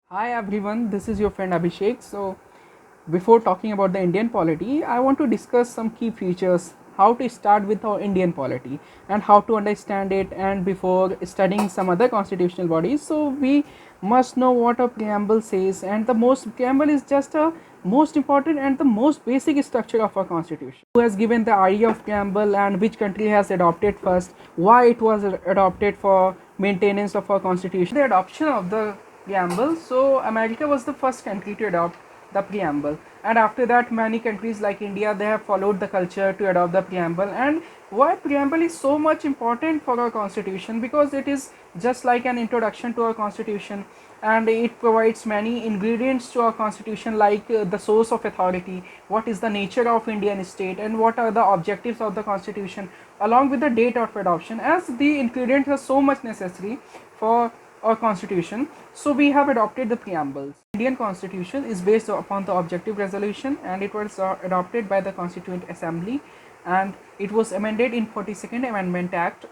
Hi everyone, this is your friend Abhishek. So, before talking about the Indian polity, I want to discuss some key features, how to start with our Indian polity and how to understand it. And before studying some other constitutional bodies, so we must know what a preamble says. And the most preamble is just a most important and the most basic structure of our constitution. Who has given the idea of preamble and which country has adopted first, why it was adopted for maintenance of our constitution. The adoption of the preamble. So America was the first country to adopt the preamble, and after that many countries like India, they have followed the culture to adopt the preamble. And why preamble is so much important for our constitution? Because it is just like an introduction to our constitution, and it provides many ingredients to our constitution, like the source of authority, what is the nature of Indian state, and what are the objectives of the constitution, along with the date of adoption, as the ingredients are so much necessary for our constitution. So we have adopted the preambles. Indian constitution is based upon the objective resolution, and it was adopted by the Constituent Assembly, and it was amended in 42nd Amendment Act,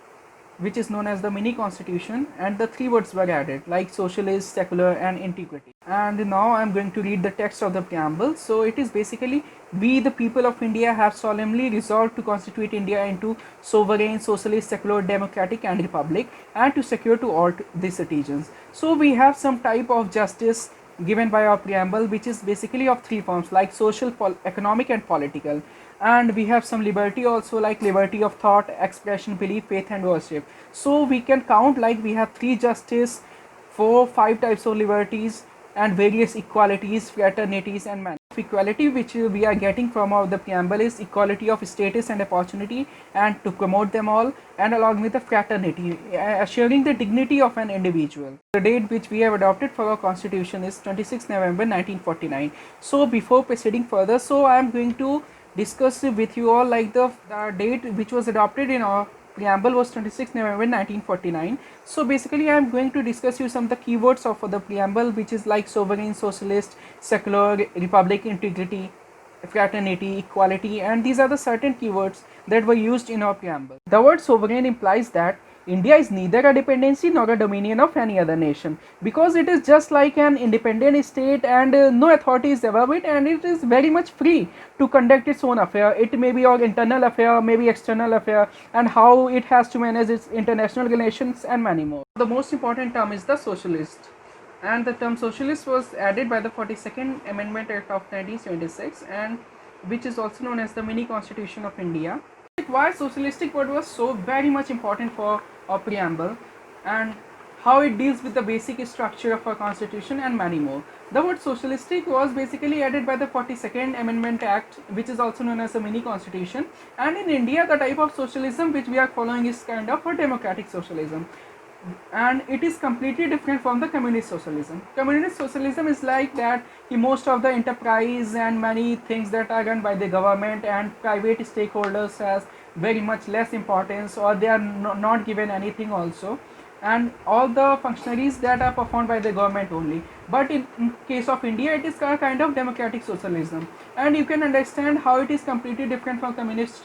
which is known as the mini constitution, and the three words were added like socialist, secular, and integrity. And now I'm going to read the text of the preamble. So it is basically, we the people of India have solemnly resolved to constitute India into sovereign, socialist, secular, democratic, and republic, and to secure to all the citizens. So we have some type of justice given by our preamble, which is basically of three forms like social, economic, and political. And we have some liberty also, like liberty of thought, expression, belief, faith, and worship. So we can count like we have three justice, four, five types of liberties, and various equalities, fraternities, and man. Equality which we are getting from the preamble is equality of status and opportunity, and to promote them all, and along with the fraternity, assuring the dignity of an individual. The date which we have adopted for our constitution is 26 November 1949. So before proceeding further, so I am going to discuss with you all like the date which was adopted in our preamble was 26 November 1949. So basically I am going to discuss you some of the keywords of the preamble, which is like sovereign, socialist, secular, republic, integrity, fraternity, equality, and these are the certain keywords that were used in our preamble. The word sovereign implies that India is neither a dependency nor a dominion of any other nation, because it is just like an independent state, and no authority is above it, and it is very much free to conduct its own affair. It may be your internal affair, maybe external affair, and how it has to manage its international relations, and many more. The most important term is the socialist, and the term socialist was added by the 42nd Amendment Act of 1976, and which is also known as the mini constitution of India. Why socialistic word was so very much important for our preamble, and how it deals with the basic structure of our constitution, and many more. The word socialistic was basically added by the 42nd Amendment Act, which is also known as the mini constitution. And in India, the type of socialism which we are following is kind of a democratic socialism, and it is completely different from the communist socialism. Communist socialism is like that most of the enterprise and many things that are run by the government, and private stakeholders has very much less importance, or they are not given anything also, and all the functionaries that are performed by the government only. But in case of India, it is a kind of democratic socialism, and you can understand how it is completely different from communist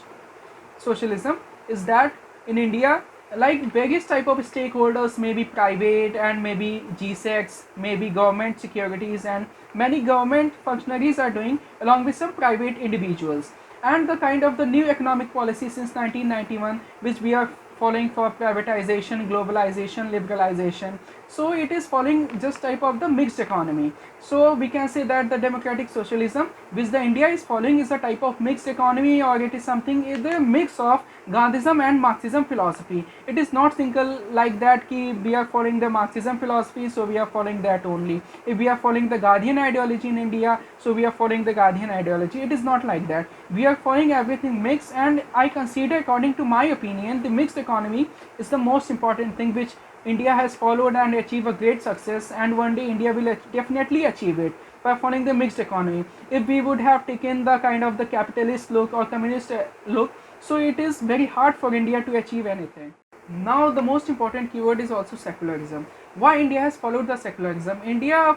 socialism is that in India, like various type of stakeholders, may be private and maybe GSECs, maybe government securities, and many government functionaries are doing along with some private individuals. And the kind of the new economic policy since 1991 which we are following for privatization, globalization, liberalization. So it is following just type of the mixed economy. So we can say that the democratic socialism which the India is following is a type of mixed economy, or it is something is the mix of Gandhism and Marxism philosophy. It is not single like that ki we are following the Marxism philosophy, so we are following that only. If we are following the Gandhian ideology in India, so we are following the Gandhian ideology. It is not like that. We are following everything mixed, and I consider, according to my opinion, the mixed economy is the most important thing which India has followed and achieved a great success, and one day India will definitely achieve it by following the mixed economy. If we would have taken the kind of the capitalist look or communist look, so it is very hard for India to achieve anything. Now the most important keyword is also secularism. Why India has followed the secularism?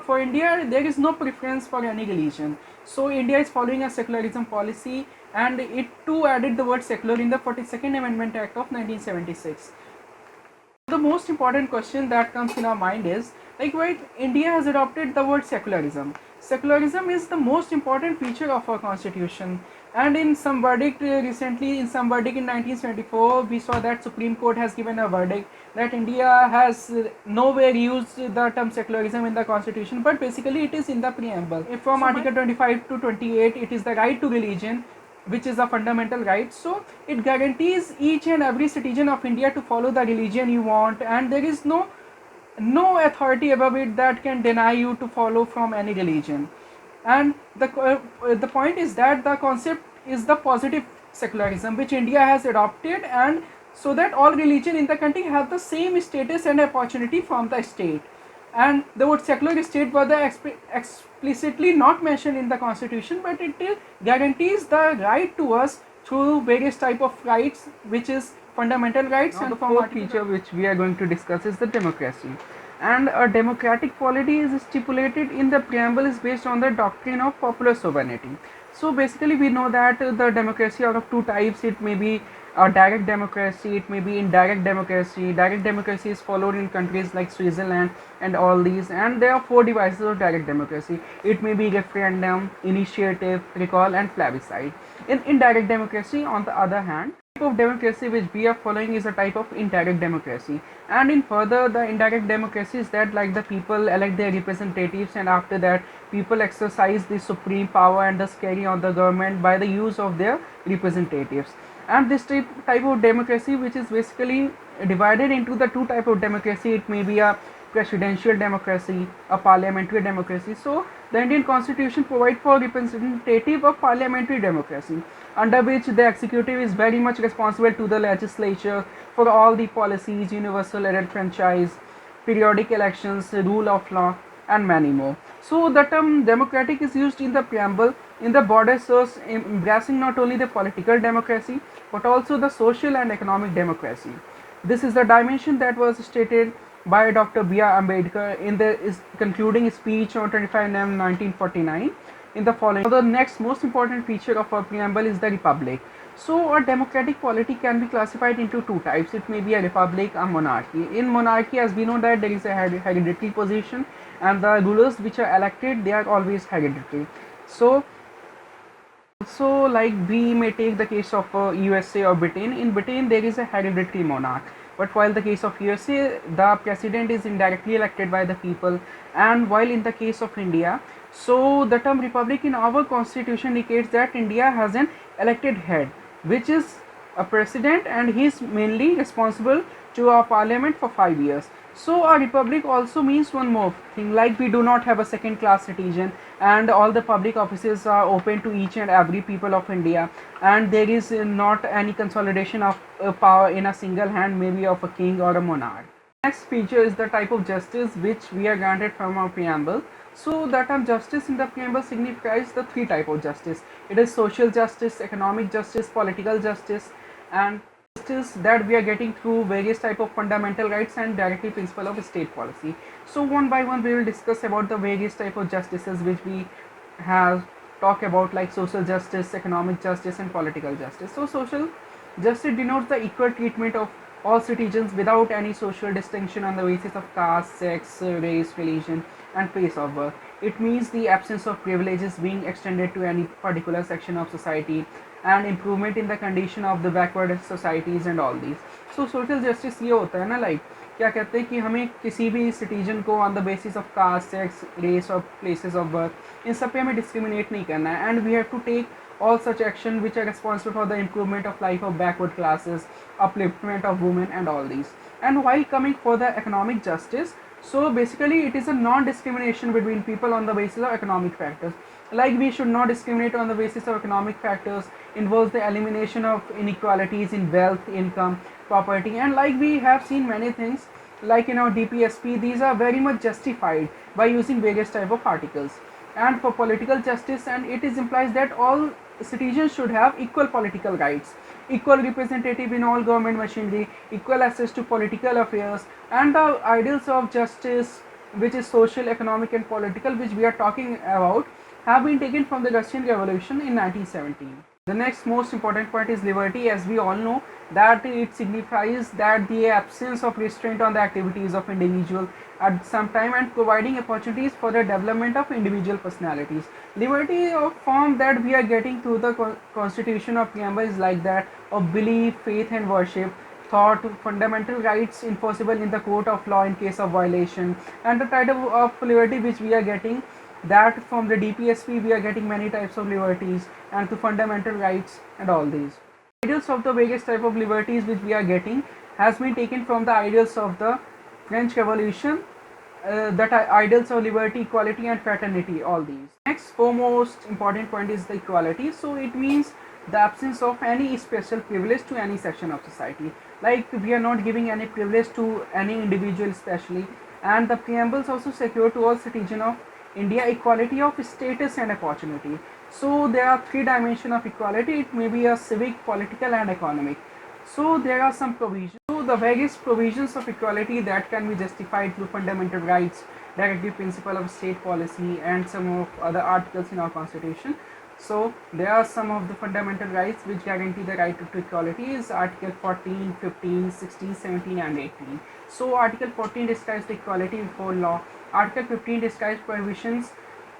For India there is no preference for any religion. So India is following a secularism policy, and it too added the word secular in the 42nd Amendment Act of 1976. The most important question that comes in our mind is like, why India has adopted the word secularism. Secularism is the most important feature of our constitution, and in some verdict recently, in some verdict in 1974, we saw that Supreme Court has given a verdict that India has nowhere used the term secularism in the constitution, but basically it is in the preamble. From Article 25 to 28, it is the right to religion, which is a fundamental right. So it guarantees each and every citizen of India to follow the religion you want, and there is no authority above it that can deny you to follow from any religion. And the point is that the concept is the positive secularism which India has adopted, and so that all religion in the country have the same status and opportunity from the state. And the word secular state was explicitly not mentioned in the constitution, but it guarantees the right to us through various type of rights, which is fundamental rights. Now, and the fourth feature which we are going to discuss is the democracy. And a democratic polity is stipulated in the preamble is based on the doctrine of popular sovereignty. So basically we know that the democracy are of two types. It may be a direct democracy, it may be indirect democracy. Direct democracy is followed in countries like Switzerland and all these, and there are four devices of direct democracy. It may be referendum, initiative, recall and plebiscite. In indirect democracy, on the other hand, type of democracy which we are following is a type of indirect democracy. And in further, the indirect democracy is that like the people elect their representatives, and after that people exercise the supreme power and thus carry on the government by the use of their representatives. And this type of democracy, which is basically divided into the two type of democracy, it may be a presidential democracy, a parliamentary democracy. So the Indian constitution provides for representative of parliamentary democracy, under which the executive is very much responsible to the legislature for all the policies, universal adult franchise, periodic elections, rule of law and many more. So the term democratic is used in the preamble in the broader sense, embracing not only the political democracy but also the social and economic democracy. This is the dimension that was stated by Dr. B.R. Ambedkar in the concluding speech on 25 November 1949 in the following. The next most important feature of our preamble is the republic. So a democratic polity can be classified into two types. It may be a republic, a monarchy. In monarchy, as we know that there is a hereditary position, and the rulers which are elected, they are always hereditary. So like we may take the case of USA or Britain. In Britain there is a hereditary monarch, but while the case of USA, the president is indirectly elected by the people. And while in the case of India, so the term republic in our constitution indicates that India has an elected head, which is a president, and he is mainly responsible to our parliament for 5 years. So a republic also means one more thing, like we do not have a second class citizen, and all the public offices are open to each and every people of India, and there is not any consolidation of power in a single hand, maybe of a king or a monarch. Next feature is the type of justice which we are granted from our preamble. So the term justice in the preamble signifies the three type of justice. It is social justice, economic justice, political justice, and justice that we are getting through various type of fundamental rights and directive principle of state policy. So one by one we will discuss about the various type of justices which we have talked about, like social justice, economic justice and political justice. So social justice denotes the equal treatment of all citizens without any social distinction on the basis of caste, sex, race, religion and place of birth. It means the absence of privileges being extended to any particular section of society, and improvement in the condition of the backward societies and all these. So social justice ये होता है ना, like क्या कहते हैं कि हमें किसी भी सिटीजन को on the basis of caste, sex, race और प्लेसेस ऑफ बर्थ, इन सब पे हमें डिस्क्रिमिनेट नहीं करना है, and we have to take all such action which are responsible for the improvement of life of backward classes, upliftment of women and all these. And while coming for the economic justice, so basically it is a non-discrimination between people on the basis of economic factors. Like we should not discriminate on the basis of economic factors, involves the elimination of inequalities in wealth, income, property, and like we have seen many things like in our DPSP, these are very much justified by using various type of articles. And for political justice, and it is implies that all citizens should have equal political rights, equal representative in all government machinery, equal access to political affairs, and the ideals of justice, which is social, economic and political, which we are talking about, have been taken from the Russian Revolution in 1917. The next most important point is liberty. As we all know that it signifies that the absence of restraint on the activities of individual at some time and providing opportunities for the development of individual personalities. Liberty of form that we are getting through the constitution of preamble is like that of belief, faith and worship, thought, fundamental rights enforceable in the court of law in case of violation, and the type of liberty which we are getting, that from the DPSP we are getting many types of liberties and to fundamental rights and all these. Ideals of the various type of liberties which we are getting has been taken from the ideals of the French Revolution, that are ideals of liberty, equality and fraternity, all these. Next foremost important point is the equality. So it means the absence of any special privilege to any section of society. Like we are not giving any privilege to any individual especially, and the preambles also secure to all citizens of India equality of status and opportunity. So there are three dimensions of equality. It may be a civic, political and economic. So there are some provisions. So the various provisions of equality that can be justified through fundamental rights, directive principle of state policy and some of other articles in our constitution. So there are some of the fundamental rights which guarantee the right to equality is Article 14, 15, 16, 17 and 18. So Article 14 describes the equality before law. Article 15 describes prohibitions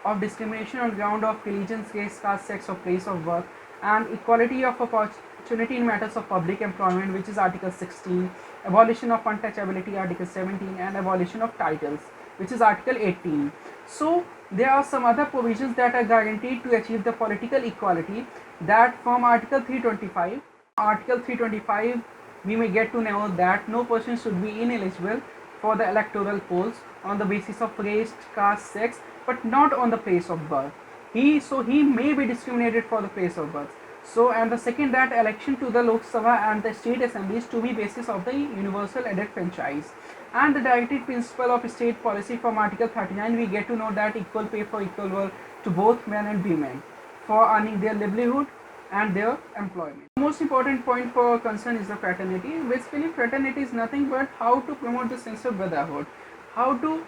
of discrimination on ground of religion, race, caste, sex or place of birth, and equality of opportunity in matters of public employment, which is Article 16, abolition of untouchability, Article 17, and abolition of titles, which is Article 18. So there are some other provisions that are guaranteed to achieve the political equality, that from Article 325. Article 325 we may get to know that no person should be ineligible for the electoral polls on the basis of race, caste, sex, but not on the place of birth. He may be discriminated for the place of birth. So, and the second, that election to the Lok Sabha and the state assemblies to be basis of the universal adult franchise. And the directive principle of state policy from Article 39, we get to know that equal pay for equal work to both men and women for earning their livelihood and their employment. The most important point for concern is the fraternity. Basically, fraternity is nothing but how to promote the sense of brotherhood, how to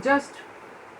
just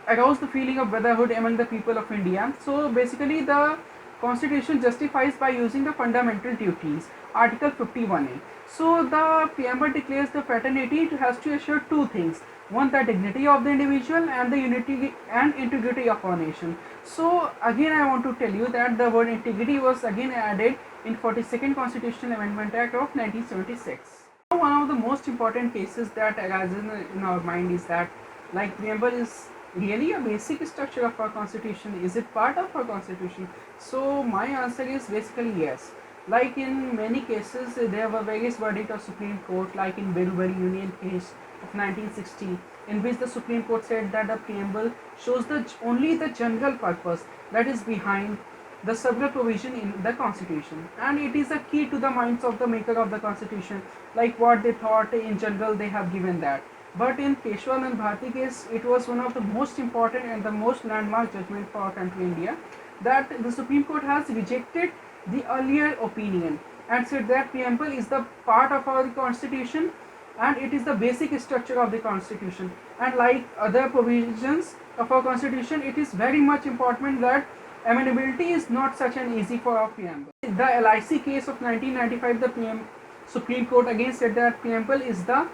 arouse the feeling of brotherhood among the people of India. So basically the constitution justifies by using the fundamental duties, Article 51A. So the preamble declares the fraternity has to assure two things: one, the dignity of the individual and the unity and integrity of our nation. So again I want to tell you that the word integrity was again added in 42nd Constitutional Amendment Act of 1976. One of the most important cases that arises in our mind is that, like, preamble is really a basic structure of our constitution. Is it part of our constitution? So my answer is basically yes. Like in many cases there were various verdicts of Supreme Court, like in Birubari Union case of 1960, in which the Supreme Court said that the preamble shows only the general purpose that is behind the several provision in the constitution, and it is a key to the minds of the maker of the constitution, like what they thought in general they have given that. But in Peshwanand Bharti case, it was one of the most important and the most landmark judgment for our country India, that the Supreme Court has rejected the earlier opinion and said that preamble is the part of our constitution and it is the basic structure of the constitution, and like other provisions of our constitution, it is very much important that amendability is not such an easy for our preamble. The LIC case of 1995, the Supreme Court again said that preamble is the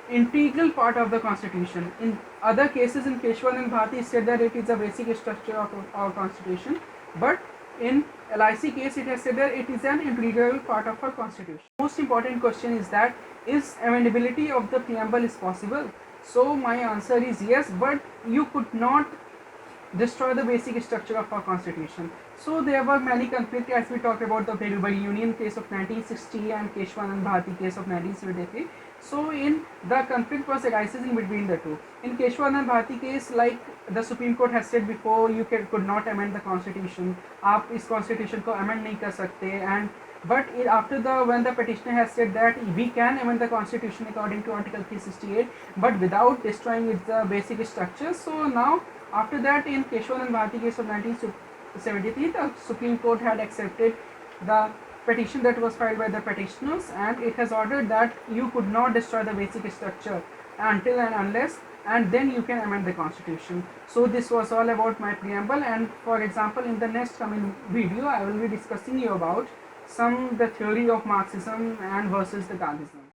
integral part of the constitution. In other cases, in Peshwanand Bharti, said that it is a basic structure of our constitution, but in LIC case it has said that it is an integral part of our constitution. Most important question is that, is amendability of the preamble is possible? So my answer is yes, but you could not destroy the basic structure of our constitution. So there were many conflicts, as we talked about the Birubari Union case of 1960 and Peshwanand Bharti case of 1973. So in the conflict was arising between the two. In Peshwanand Bharti case, like the Supreme Court has said before, you could not amend the constitution. आप इस constitution को amend नहीं कर सकते, and but after when the petitioner has said that we can amend the constitution according to Article 368, but without destroying its basic structure. So now after that, in Peshwanand Bharti case of 1973, the Supreme Court had accepted the petition that was filed by the petitioners, and it has ordered that you could not destroy the basic structure until and unless and then you can amend the constitution. So this was all about my preamble, and for example in the next coming video I will be discussing you about some the theory of Marxism and versus the Gandhism.